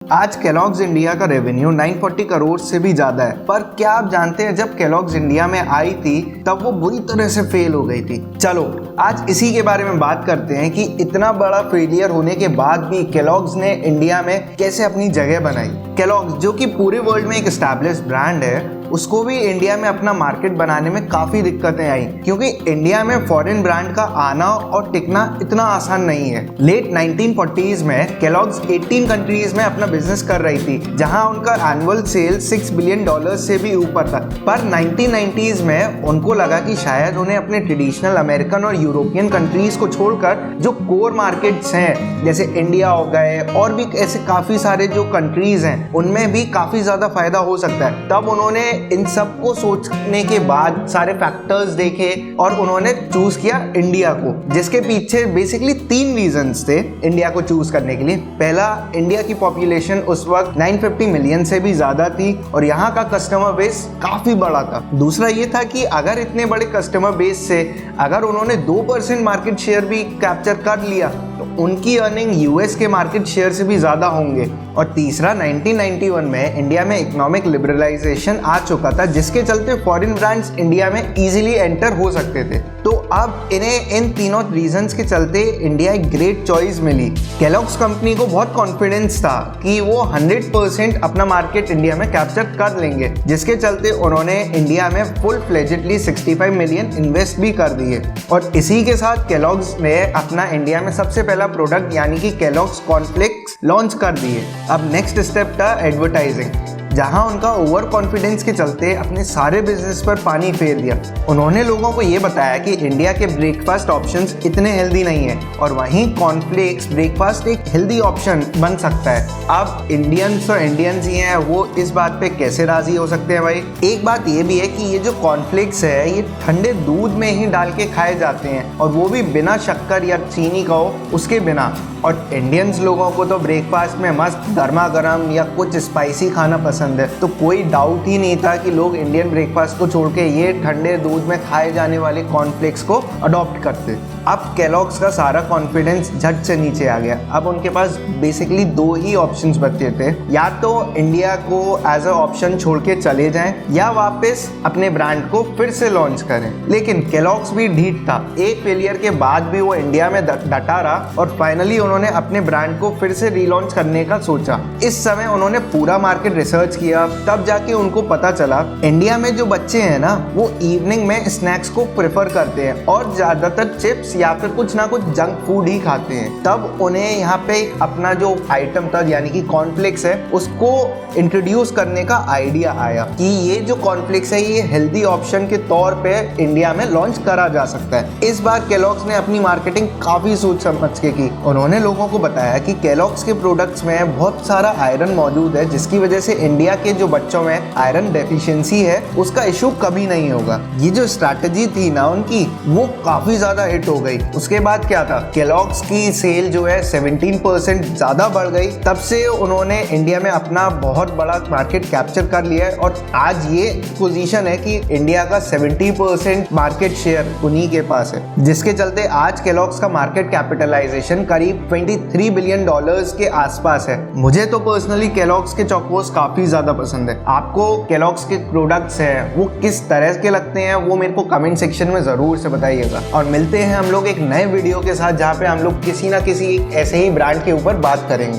आज Kellogg's India का revenue 940 crore से भी ज्यादा है। पर क्या आप जानते हैं जब केलॉग्स इंडिया में आई थी तब वो बुरी तरह से फेल हो गई थी। चलो आज इसी के बारे में बात करते हैं कि इतना बड़ा फेलियर होने के बाद भी केलॉग्स ने इंडिया में कैसे अपनी जगह बनाई। केलॉग्स जो कि पूरे वर्ल्ड में एक एस्टैब्लिश्ड ब्रांड है, उसको भी इंडिया में अपना मार्केट बनाने में काफ़ी दिक्कतें आई क्योंकि इंडिया में फॉरेन ब्रांड का आना और टिकना इतना आसान नहीं है। लेट 1940s में केलॉग्स 18 कंट्रीज में अपना बिजनेस कर रही थी, जहां उनका एनुअल सेल $6 बिलियन से भी ऊपर था। पर 1990s में उनको लगा कि शायद उन्हें अपने ट्रेडिशनल अमेरिकन और यूरोपियन कंट्रीज को छोड़कर जो कोर मार्केट्स हैं जैसे इंडिया हो गए और भी ऐसे काफ़ी सारे जो कंट्रीज हैं उनमें भी काफ़ी ज़्यादा फायदा हो सकता है। तब उन्होंने इन सब को सोचने के बाद सारे फैक्टर्स देखे और उन्होंने चूज किया इंडिया को, जिसके पीछे बेसिकली 3 रीजंस थे इंडिया को चूज करने के लिए। पहला, इंडिया की पॉपुलेशन उस वक्त 950 मिलियन से भी ज्यादा थी और यहाँ का कस्टमर बेस काफी बड़ा था। दूसरा ये था कि अगर इतने बड़े कस्टमर बेस से अगर उन्होंने 2% मार्केट शेयर भी कैप्चर कर लिया तो उनकी अर्निंग यूएस के मार्केट शेयर से भी ज्यादा होंगे। और तीसरा, 1991 में इंडिया में इकोनॉमिक लिबरलाइजेशन आ चुका था, जिसके चलते फॉरेन ब्रांड्स इंडिया में इजीली एंटर हो सकते थे। तो अब इन्हें इन तीनों रीजंस के चलते इंडिया एक ग्रेट चॉइस मिली। केलॉग्स कंपनी को बहुत कॉन्फिडेंस था कि वो 100% अपना मार्केट इंडिया में कैप्चर कर लेंगे, जिसके चलते उन्होंने इंडिया में फुल फ्लेजेडली 65 मिलियन इन्वेस्ट भी कर दिए। और इसी के साथ केलॉग्स ने अपना इंडिया में सबसे पहला प्रोडक्ट यानी कि केलॉग्स कॉर्नफ्लेक्स लॉन्च कर दिए। अब नेक्स्ट स्टेप था एडवर्टाइजिंग, जहां उनका ओवर कॉन्फिडेंस के चलते अपने सारे बिजनेस पर पानी फेर दिया। उन्होंने लोगों को ये बताया कि इंडिया के ब्रेकफास्ट ऑप्शंस इतने हेल्दी नहीं है और वहीं कॉर्नफ्लेक्स ब्रेकफास्ट एक हेल्दी ऑप्शन बन सकता है। अब इंडियंस और इंडियंस ही हैं, वो इस बात पे कैसे राजी हो सकते हैं भाई। एक बात ये भी है कि ये जो कॉर्नफ्लेक्स है ये ठंडे दूध में ही डाल के खाए जाते हैं और वो भी बिना शक्कर या चीनी का हो उसके बिना। और इंडियंस लोगों को तो ब्रेकफास्ट में मस्त गर्मा गर्म या कुछ स्पाइसी खाना पसंद है, तो कोई डाउट ही नहीं था कि लोग इंडियन ब्रेकफास्ट को छोड़ के ये ठंडे दूध में खाए जाने वाले कॉर्नफ्लेक्स को अडॉप्ट करते। अब केलॉग्स का सारा कॉन्फिडेंस झट से नीचे आ गया। अब उनके पास बेसिकली 2 ही ऑप्शंस बचे थे, या तो इंडिया को एज अ ऑप्शन छोड़ के चले जाएं या वापस अपने ब्रांड को फिर से लॉन्च करें। लेकिन केलॉग्स भी ढीठ था, एक फेलियर के बाद भी वो इंडिया में डटा रहा और फाइनली उन्होंने अपने ब्रांड को फिर से रीलॉन्च करने का सोचा। इस समय उन्होंने पूरा मार्केट रिसर्च किया, तब जाके उनको पता चला इंडिया में जो बच्चे हैं ना वो इवनिंग में स्नैक्स को प्रेफर करते हैं और ज्यादातर चिप्स या फिर कुछ ना कुछ जंक फूड ही खाते हैं। तब उन्हें यहाँ पे अपना जो आइटम था यानी कि कॉर्नफ्लेक्स है उसको इंट्रोड्यूस करने का आइडिया आया कि ये जो कॉर्नफ्लेक्स है ये हेल्दी ऑप्शन के तौर पे इंडिया में लॉन्च करा जा सकता है। इस बार केलॉग्स ने अपनी मार्केटिंग काफी सोच समझ के की। उन्होंने लोगों को बताया कि केलॉग्स के प्रोडक्ट्स में बहुत सारा आयरन मौजूद है, जिसकी वजह से इंडिया के जो बच्चों में आयरन डेफिशिएंसी है उसका इशू कभी नहीं होगा। ये जो स्ट्रैटेजी थी ना उनकी वो काफी ज्यादा हिट हो गई। उसके बाद क्या था, केलॉग्स की सेल जो है 17% ज्यादा बढ़ गई। तब से उन्होंने इंडिया में अपना बहुत बड़ा मार्केट कैप्चर कर लिया है और आज ये पोजीशन है कि इंडिया का 70% मार्केट शेयर उन्हीं के पास है, जिसके चलते आज केलॉग्स का मार्केट कैपिटलाइजेशन करीब $23 बिलियन के आसपास है। मुझे तो पर्सनली केलॉग्स के चॉकोस काफी ज्यादा पसंद है। आपको केलॉग्स के प्रोडक्ट्स हैं वो किस तरह के लगते हैं वो मेरे को कमेंट सेक्शन में जरूर से बताइएगा। और मिलते हैं हम लोग एक नए वीडियो के साथ जहाँ पे हम लोग किसी ना किसी ऐसे ही ब्रांड के ऊपर बात करेंगे।